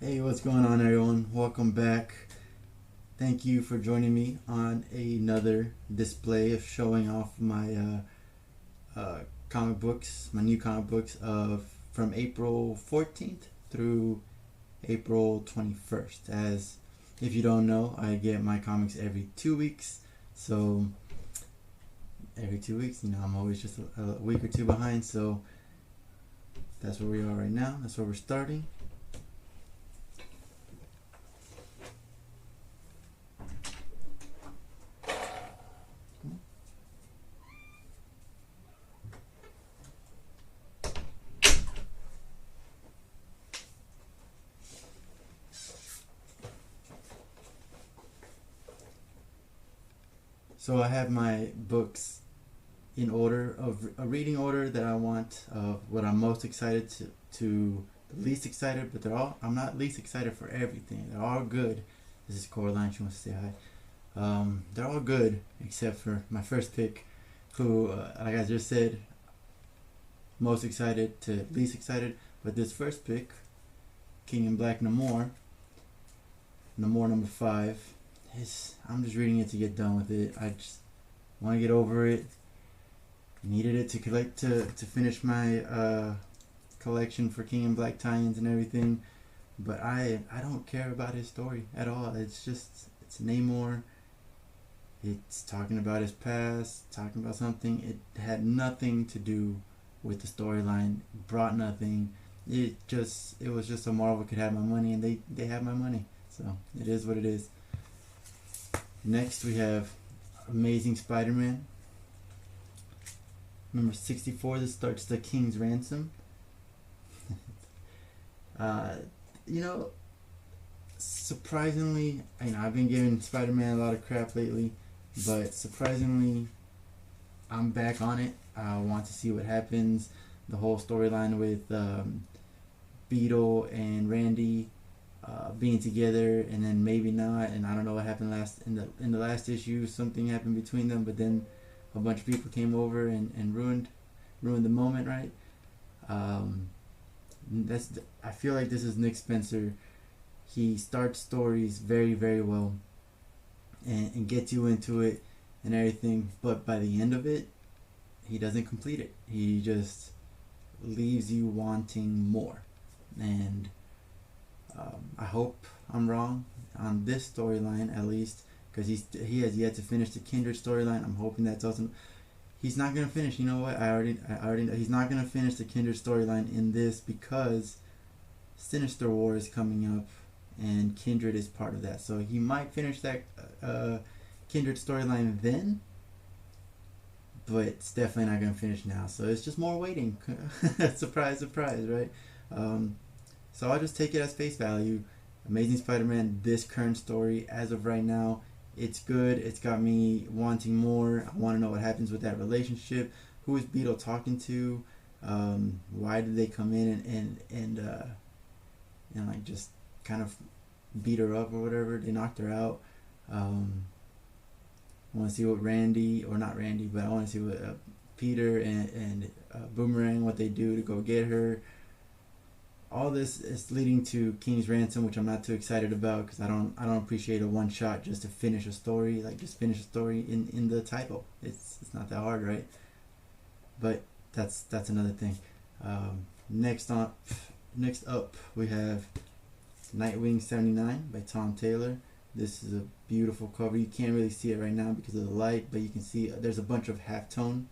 Hey, what's going on, everyone? Welcome back. Thank you for joining me on another display of showing off my comic books, my new comic books of from April 14th through April 21st. As if you don't know, I get my comics every 2 weeks. So every 2 weeks, I'm always just a week or two behind. So that's where we are right now. That's where we're starting. So I have my books in order of a reading order that I want of what I'm most excited to the least excited, but I'm not least excited for everything. They're all good. This is Coraline. She wants to say hi. They're all good except for my first pick, who, like I just said, most excited to least excited. But this first pick, King in Black Namor number 5. I'm just reading it to get done with it. I just want to get over it. Needed it to collect to finish my collection for King in Black tie-ins and everything. But I don't care about his story at all. It's Namor. It's talking about his past, talking about something. It had nothing to do with the storyline. Brought nothing. It was just so Marvel could have my money, and they have my money. So it is what it is. Next we have Amazing Spider-Man number 64. This starts the King's Ransom. Surprisingly, I've been giving Spider-Man a lot of crap lately, but surprisingly, I'm back on it. I want to see what happens. The whole storyline with Beetle and Randy being together, and then maybe not, and I don't know what happened in the last issue. Something happened between them, but then a bunch of people came over and ruined the moment, right? I feel like this is Nick Spencer. He starts stories very, very well and gets you into it and everything, but by the end of it, he doesn't complete it. He just leaves you wanting more. And I hope I'm wrong on this storyline, at least, because he has yet to finish the Kindred storyline. I'm hoping that's also he's not gonna finish. You know what? I already know he's not gonna finish the Kindred storyline in this, because Sinister War is coming up, and Kindred is part of that. So he might finish that Kindred storyline then, but it's definitely not gonna finish now. So it's just more waiting. Surprise, surprise, right? So I'll just take it as face value. Amazing Spider-Man, this current story, as of right now, it's good. It's got me wanting more. I want to know what happens with that relationship. Who is Beetle talking to? Why did they come in and like just kind of beat her up or whatever? They knocked her out. I want to see what I want to see what Peter and Boomerang, what they do to go get her. All this is leading to King's Ransom, which I'm not too excited about, because I don't appreciate a one shot just to finish a story. Like, just finish a story in the title. It's not that hard, right? But that's another thing. Next up we have Nightwing 79 by Tom Taylor. This is a beautiful cover. You can't really see it right now because of the light, but you can see there's a bunch of halftone,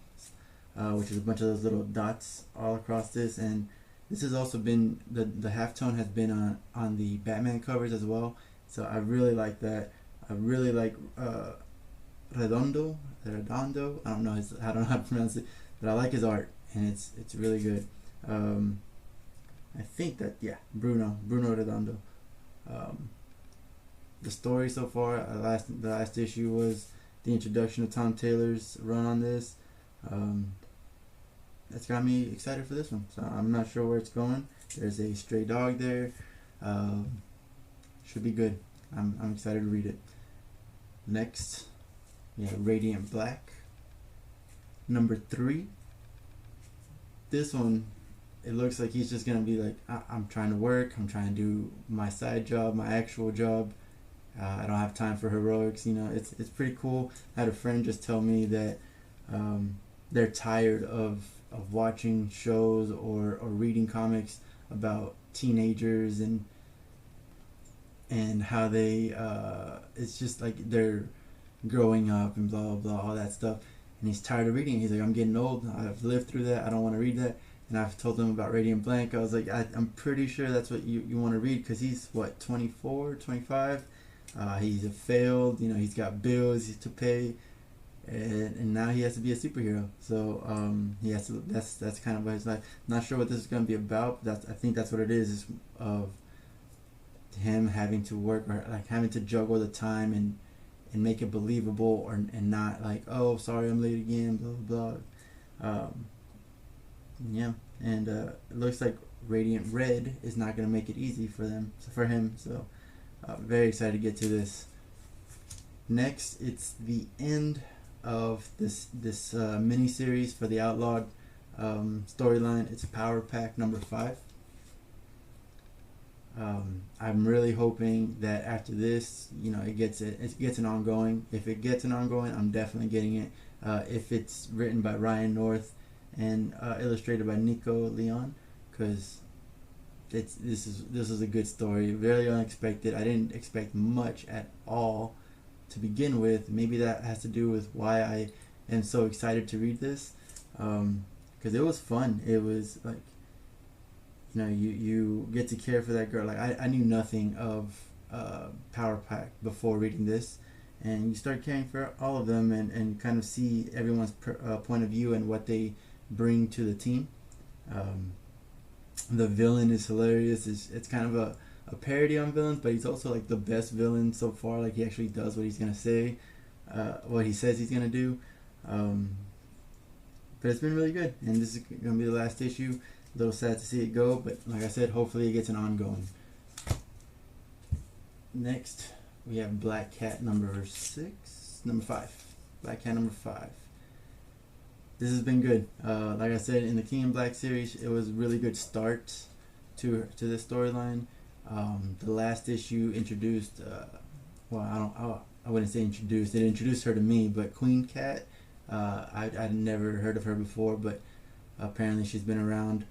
which is a bunch of those little dots all across this. And this has also been, the halftone has been on the Batman covers as well. So I really like that. I really like Redondo. I don't know how to pronounce it, but I like his art, and it's really good. I think that, yeah, Bruno Redondo. The story so far, the last issue was the introduction of Tom Taylor's run on this. That's got me excited for this one. So I'm not sure where it's going. There's a stray dog there. Should be good. I'm excited to read it. Next, we have Radiant Black number 3. This one it looks like he's just gonna be like, I'm trying to work, I'm trying to do my side job, my actual job. I don't have time for heroics. It's pretty cool. I had a friend just tell me that they're tired of watching shows or reading comics about teenagers and how they it's just like they're growing up and blah blah blah, all that stuff. And he's tired of reading it. He's like, I'm getting old, I've lived through that, I don't want to read that. And I've told him about Radiant Blank. I was like, I'm pretty sure that's what you want to read, because he's what, 24, 25. He's a failed, he's got bills to pay, and now he has to be a superhero. So he has to. That's kind of what his life. Not sure what this is going to be about. But I think that's what it is of him having to work, or like having to juggle the time and make it believable, and not like, oh, sorry, I'm late again, blah blah blah. Yeah, and it looks like Radiant Red is not going to make it easy for him. So very excited to get to this. Next, it's the end of this mini series for the Outlawed storyline. It's Power Pack number 5. I'm really hoping that after this, it gets an ongoing. If it gets an ongoing, I'm definitely getting it. If it's written by Ryan North and illustrated by Nico Leon, because this is a good story, very unexpected. I didn't expect much at all to begin with. Maybe that has to do with why I am so excited to read this, because it was fun. It was like, you get to care for that girl. Like I knew nothing of Power Pack before reading this, and you start caring for all of them, and kind of see everyone's point of view and what they bring to the team. The villain is hilarious. It's kind of a parody on villains, but he's also like the best villain so far. Like he actually does what he's gonna say, what he says he's gonna do. But it's been really good, and this is gonna be the last issue. A little sad to see it go, but like I said, hopefully it gets an ongoing. Next, we have Black Cat number 5. Black Cat number 5. This has been good. Like I said, in the King in Black series, it was a really good start to this storyline. The last issue introduced, I wouldn't say introduced. It introduced her to me, but Queen Cat, I'd never heard of her before, but apparently she's been around.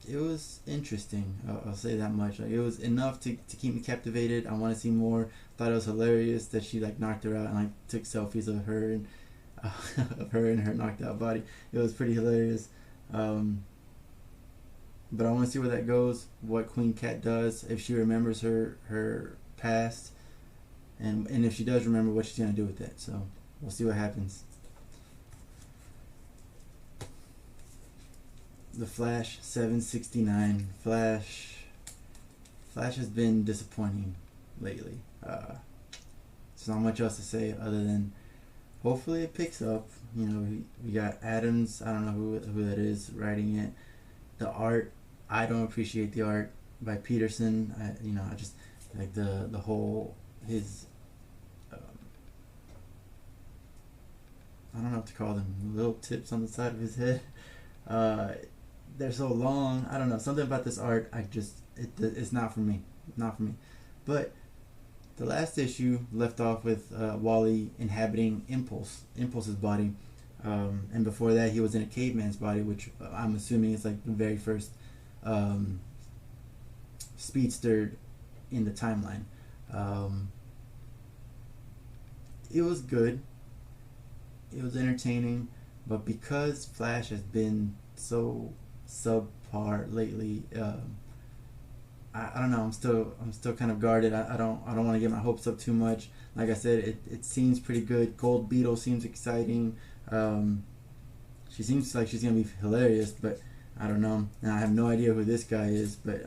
It was interesting. I'll say that much. Like, it was enough to keep me captivated. I want to see more. Thought it was hilarious that she like knocked her out and like took selfies of her and her knocked out body. It was pretty hilarious. But I want to see where that goes. What Queen Cat does, if she remembers her past, and if she does remember, what she's gonna do with that. So we'll see what happens. The Flash 769. Flash has been disappointing lately. There's not much else to say other than hopefully it picks up. We got Adams. I don't know who that is writing it. The art, I don't appreciate the art by Peterson. I just like the whole his. I don't know what to call them. Little tips on the side of his head. They're so long. I don't know, something about this art. It's not for me. Not for me. But the last issue left off with Wally inhabiting Impulse's body, and before that he was in a caveman's body, which I'm assuming is like the very first speedster in the timeline. It was good. It was entertaining, but because Flash has been so subpar lately, I don't know. I'm still kind of guarded. I don't want to get my hopes up too much. Like I said, it seems pretty good. Gold Beetle seems exciting. She seems like she's gonna be hilarious, but I don't know. Now I have no idea who this guy is, but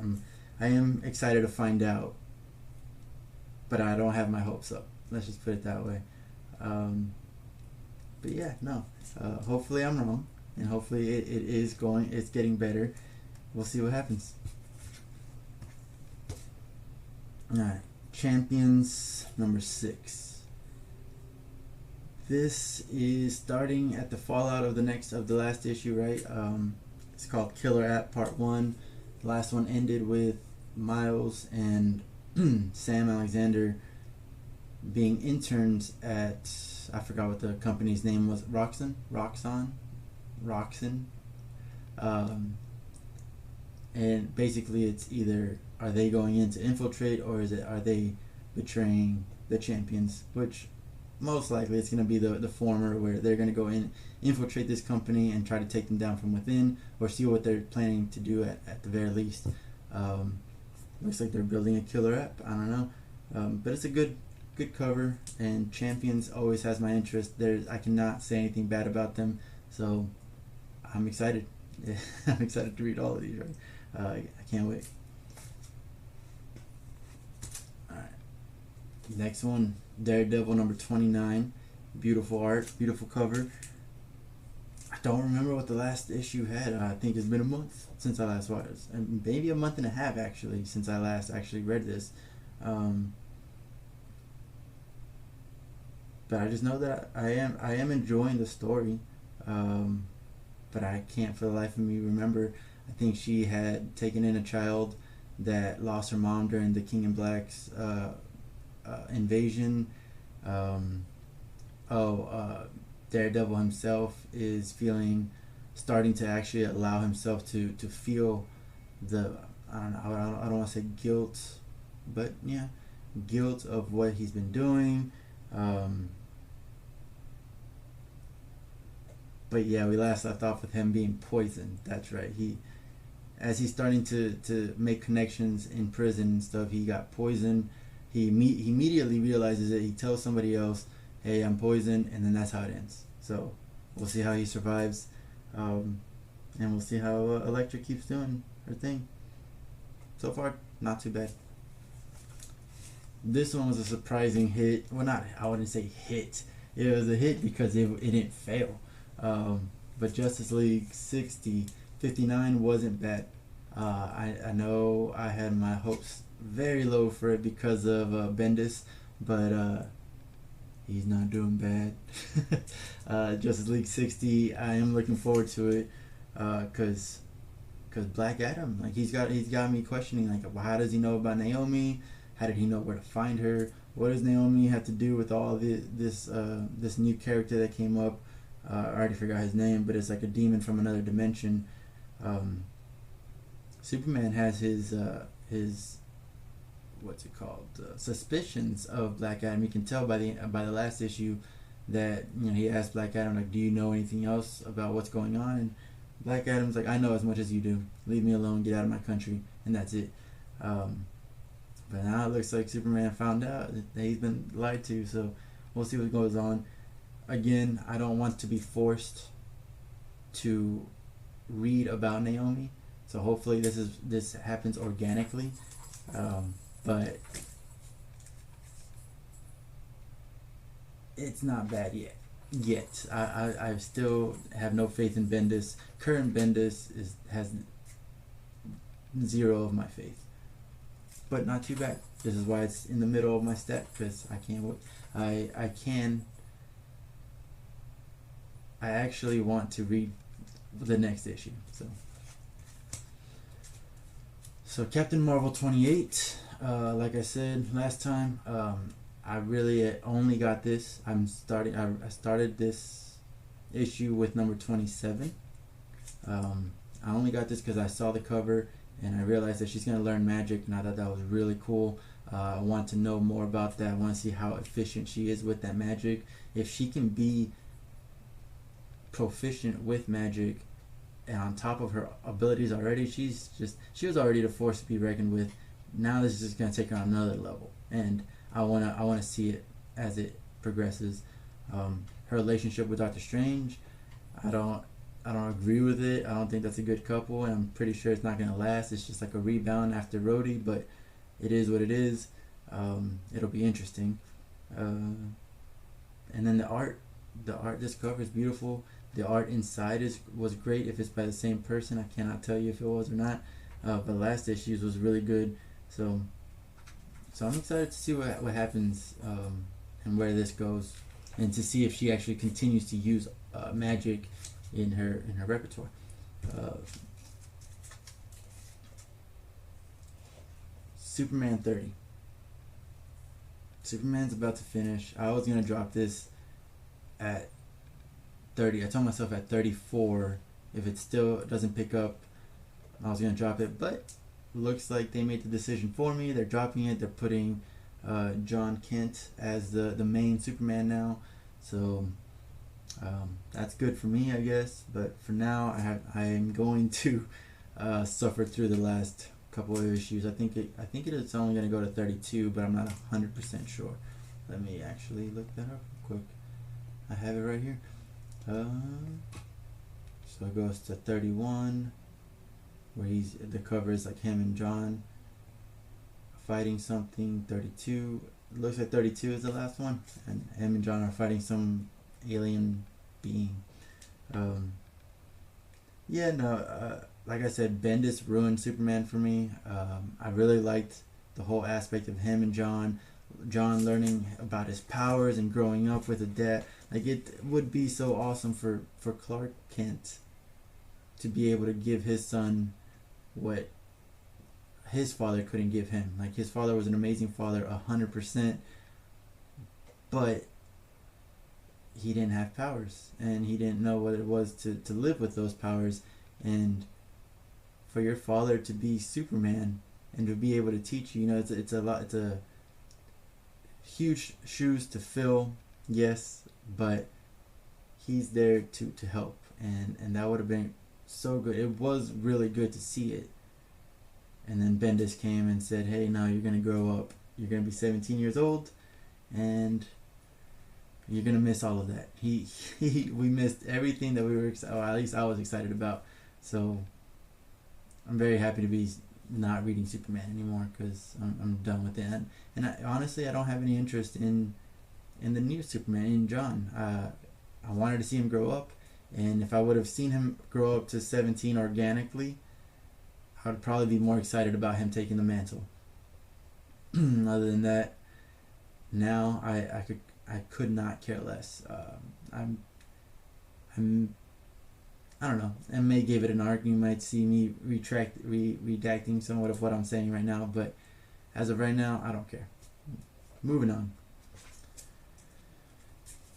I am excited to find out. But I don't have my hopes up. Let's just put it that way. But yeah, no. Hopefully I'm wrong, and hopefully it's getting better. We'll see what happens. Alright, Champions number 6. This is starting at the fallout of the last issue, right? It's called Killer App Part 1. The last one ended with Miles and Sam Alexander being interns at, I forgot what the company's name was, Roxxon. And basically it's either are they going in to infiltrate, or are they betraying the champions, which most likely it's going to be the former, where they're going to go in, infiltrate this company and try to take them down from within, or see what they're planning to do at the very least. Looks like they're building a killer app. I don't know, but it's a good cover, and Champions always has my interest. I cannot say anything bad about them, so I'm excited. I'm excited to read all of these. Right, I can't wait. All right, next one. Daredevil number 29. Beautiful art, beautiful cover. I don't remember what the last issue had. I think it's been a month since I last watched it. And maybe a month and a half actually since I last actually read this. But I just know that I am enjoying the story. But I can't for the life of me remember. I think she had taken in a child that lost her mom during the King in Black's invasion. Daredevil himself is starting to actually allow himself to feel the, I don't want to say guilt, but yeah, guilt of what he's been doing. But yeah, we last left off with him being poisoned. That's right. As he's starting to make connections in prison and stuff, he got poisoned. He immediately realizes it. He tells somebody else, "Hey, I'm poisoned," and then that's how it ends. So we'll see how he survives, and we'll see how Elektra keeps doing her thing. So far, not too bad. This one was a surprising hit. Well, I wouldn't say hit. It was a hit because it didn't fail. But Justice League 59 wasn't bad. I know I had my hopes very low for it because of Bendis, but he's not doing bad. Justice League 60, I am looking forward to it, cause Black Adam, like he's got me questioning, like, well, how does he know about Naomi? How did he know where to find her? What does Naomi have to do with all this new character that came up? I already forgot his name, but it's like a demon from another dimension. Superman has his what's it called, suspicions of Black Adam. You can tell by the last issue that, you know, he asked Black Adam, like, do you know anything else about what's going on? And Black Adam's like, I know as much as you do. Leave me alone, get out of my country, and that's it. But now it looks like Superman found out that he's been lied to, so we'll see what goes on. Again, I don't want to be forced to read about Naomi, so hopefully this happens organically. But it's not bad yet. I still have no faith in Bendis. Current Bendis has zero of my faith, but not too bad. This is why it's in the middle of my stack, because I can't wait. I actually want to read the next issue. So Captain Marvel 28. Like I said last time, I really only got this. I started this issue with number 27. I only got this because I saw the cover and I realized that she's gonna learn magic, and I thought that was really cool. I want to know more about that. I want to see how efficient she is with that magic. If she can be proficient with magic, and on top of her abilities already, she was already the force to be reckoned with. Now this is just gonna take her on another level, and I wanna see it as it progresses. Her relationship with Doctor Strange, I don't agree with it. I don't think that's a good couple, and I'm pretty sure it's not gonna last. It's just like a rebound after Rhodey, but it is what it is. It'll be interesting. And then the art, this cover is beautiful. The art inside was great. If it's by the same person, I cannot tell you if it was or not. But last issues was really good. So I'm excited to see what happens, and where this goes, and to see if she actually continues to use magic in her repertoire. Superman 30. Superman's about to finish. I was gonna drop this at 30. I told myself at 34. If it still doesn't pick up, I was gonna drop it, but looks like they made the decision for me. They're dropping it. They're putting John Kent as the main Superman now, so that's good for me, I guess. But for now, I am going to suffer through the last couple of issues. I think it's only going to go to 32, but I'm not 100% sure. Let me actually look that up quick. I have it right here. So it goes to 31, where the cover is like him and John fighting something. 32, it looks like 32 is the last one, and him and John are fighting some alien being. Like I said, Bendis ruined Superman for me. I really liked the whole aspect of him and John learning about his powers and growing up with a dad. Like, it would be so awesome for Clark Kent to be able to give his son what his father couldn't give him. Like, his father was an amazing father, 100%, but he didn't have powers, and he didn't know what it was to live with those powers. And for your father to be Superman and to be able to teach you, it's a huge shoes to fill, yes, but he's there to help, and that would have been so good. It was really good to see it. And then Bendis came and said, hey, now you're going to grow up. You're going to be 17 years old, and you're going to miss all of that. We missed everything that we were excited, or at least I was excited about. So I'm very happy to be not reading Superman anymore, because I'm done with it. And honestly, I don't have any interest in the new Superman, in John. I wanted to see him grow up, and if I would have seen him grow up to 17 organically, I would probably be more excited about him taking the mantle. Other than that, now I could not care less. I don't know. I may give it an arc. You might see me redacting somewhat of what I'm saying right now, but as of right now, I don't care. Moving on.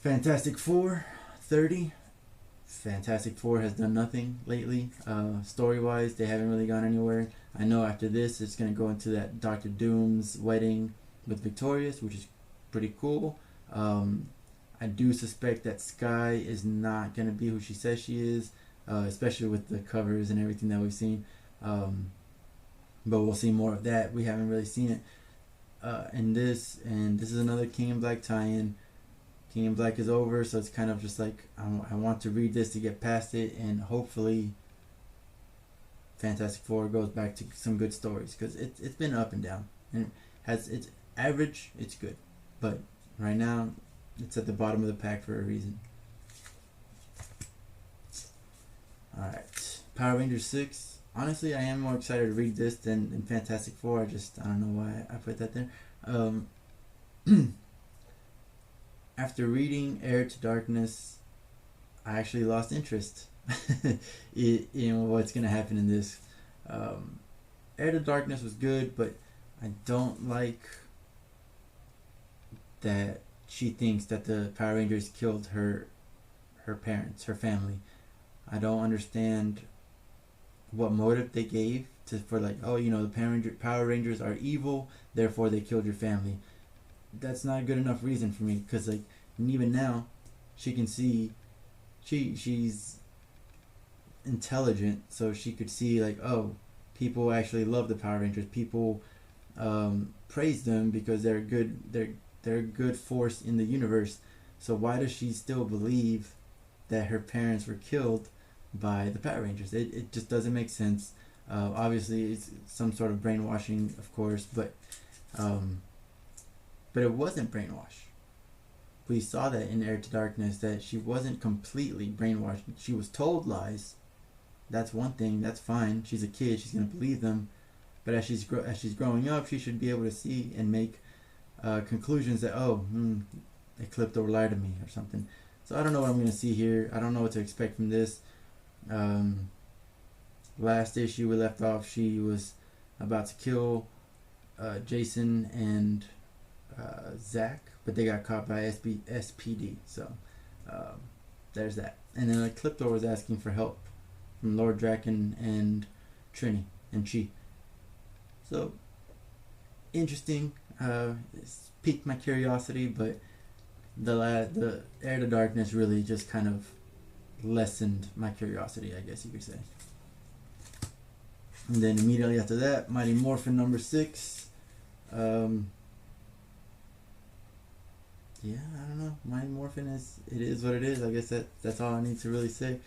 Fantastic Four 30. Fantastic Four has done nothing lately. Story-wise, they haven't really gone anywhere. I know after this, it's going to go into that Dr. Doom's wedding with Victorious, which is pretty cool. I do suspect that Sky is not going to be who she says she is, especially with the covers and everything that we've seen. But we'll see more of that. We haven't really seen it in this, and this is another King in Black tie-in. King in Black is over, so it's kind of just like I want to read this to get past it, and hopefully Fantastic Four goes back to some good stories, because it's been up and down, and it's average, it's good, but right now it's at the bottom of the pack for a reason. Alright, Power Rangers 6. Honestly, I am more excited to read this than Fantastic Four. I don't know why I put that there. After reading Heir to Darkness, I actually lost interest in what's going to happen in this. Heir to Darkness was good, but I don't like that she thinks that the Power Rangers killed her parents, her family. I don't understand what motive they gave for like, oh, the Power Rangers are evil, therefore they killed your family. That's not a good enough reason for me, because like, and even now she can see she's intelligent, so she could see like, oh, people actually love the Power Rangers, people praise them because they're a good force in the universe. So why does she still believe that her parents were killed by the Power Rangers? It just doesn't make sense. Obviously it's some sort of brainwashing, of course, but it wasn't brainwash. We saw that in Heir to Darkness, that she wasn't completely brainwashed. She was told lies. That's one thing. That's fine. She's a kid. She's going to believe them. But as she's growing up, she should be able to see and make conclusions that, they clipped or lied to me or something. So I don't know what I'm going to see here. I don't know what to expect from this. Last issue we left off, she was about to kill Jason and Zach, but they got caught by SPD. So there's that. And then Ecliptor was asking for help from Lord Draken and Trini and Chi. So interesting. It's piqued my curiosity, but the Heir to Darkness really just kind of lessened my curiosity, I guess you could say. And then immediately after that, Mighty Morphin number 6. Yeah, I don't know. Mighty Morphin it is what it is. I guess that's all I need to really say.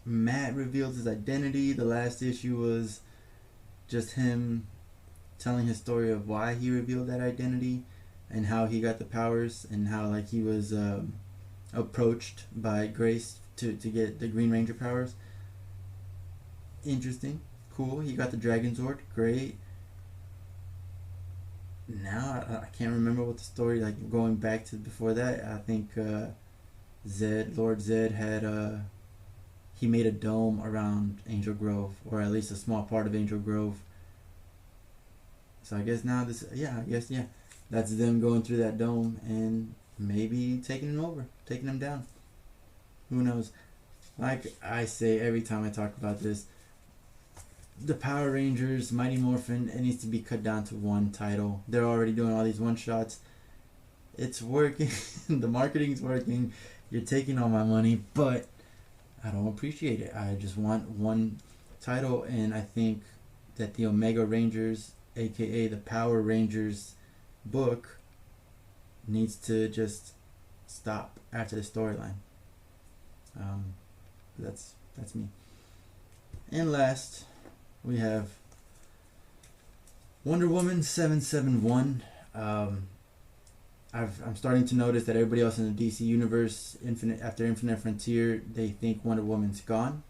Matt revealed his identity. The last issue was just him telling his story of why he revealed that identity and how he got the powers and how like he was approached by Grace to get the Green Ranger powers. Interesting. Cool. He got the Dragon Zord. Great. Now I can't remember what the story, like going back to before that. I think Lord Zed had he made a dome around Angel Grove, or at least a small part of Angel Grove. So I guess now that's them going through that dome and maybe taking him over, taking him down. Who knows? Like I say every time I talk about this, the Power Rangers, Mighty Morphin, it needs to be cut down to one title. They're already doing all these one-shots. It's working. The marketing's working. You're taking all my money, but I don't appreciate it. I just want one title, and I think that the Omega Rangers, aka the Power Rangers book, needs to just stop after the storyline. That's me. And last, we have Wonder Woman 771. I'm starting to notice that everybody else in the DC universe, after Infinite Frontier, they think Wonder Woman's gone.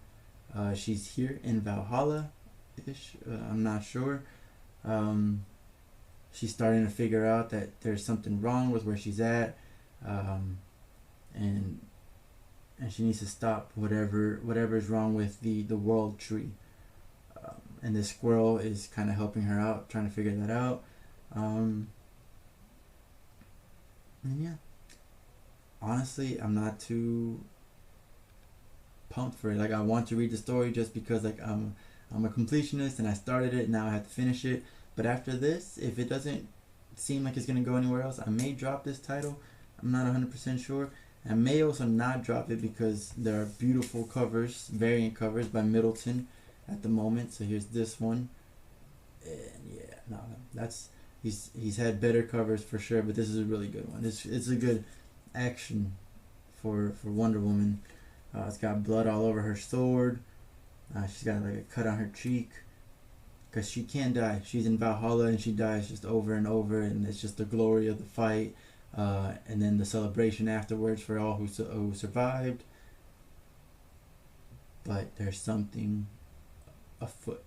She's here in Valhalla-ish. I'm not sure. She's starting to figure out that there's something wrong with where she's at, and she needs to stop whatever is wrong with the World Tree. And this squirrel is kind of helping her out, trying to figure that out. And yeah, honestly, I'm not too pumped for it. Like, I want to read the story just because, like, I'm a completionist and I started it. Now I have to finish it. But after this, if it doesn't seem like it's gonna go anywhere else, I may drop this title. I'm not 100% sure. I may also not drop it because there are beautiful covers, variant covers by Middleton at the moment. So here's this one, and yeah, no, he's had better covers for sure, but this is a really good one. It's a good action for Wonder Woman. It's got blood all over her sword. She's got like a cut on her cheek because she can die. She's in Valhalla and she dies just over and over, and it's just the glory of the fight, and then the celebration afterwards for all who survived. But there's something afoot.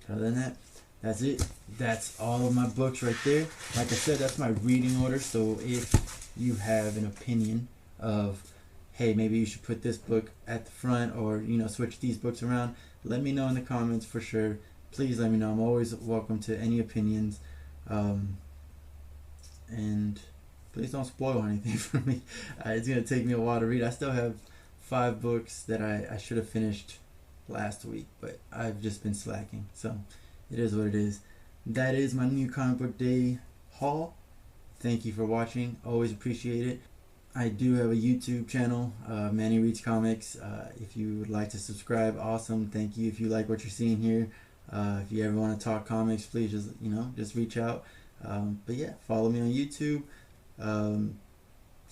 Other than that, that's it. That's all of my books right there. Like I said, that's my reading order. So if you have an opinion of, hey, maybe you should put this book at the front, or switch these books around, let me know in the comments for sure. Please let me know. I'm always welcome to any opinions. And please don't spoil anything for me. It's gonna take me a while to read. I still have 5 books that I should have finished last week, but I've just been slacking, so it is what it is. That is my new comic book day haul. Thank you for watching. Always appreciate it. I do have a YouTube channel, Manny Reads Comics. If you would like to subscribe, awesome. Thank you. If you like what you're seeing here, if you ever want to talk comics, please just reach out. But yeah, follow me on YouTube,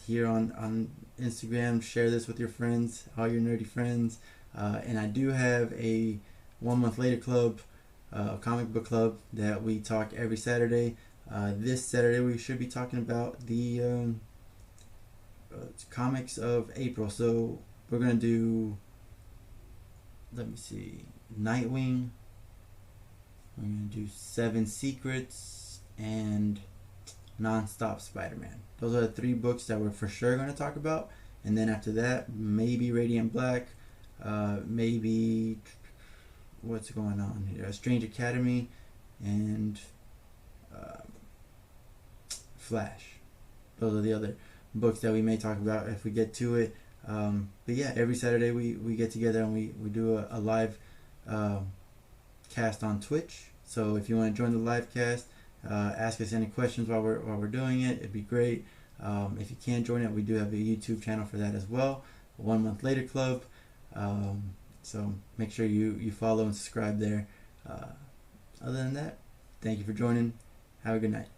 here on Instagram. Share this with your friends, all your nerdy friends. And I do have a 1 month later club, comic book club, that we talk every Saturday. This Saturday we should be talking about the comics of April. So we're gonna do, let me see, Nightwing. We're gonna do 7 Secrets and Non-Stop Spider-Man. Those are the 3 books that we're for sure gonna talk about. And then after that, maybe Radiant Black. Maybe what's going on here? Strange Academy and Flash. Those are the other books that we may talk about if we get to it. But yeah, every Saturday we get together and we do a live cast on Twitch. So if you want to join the live cast, ask us any questions while we're doing it. It'd be great. If you can't join it, we do have a YouTube channel for that as well. 1 Month Later Club. So make sure you follow and subscribe there. Other than that, thank you for joining. Have a good night.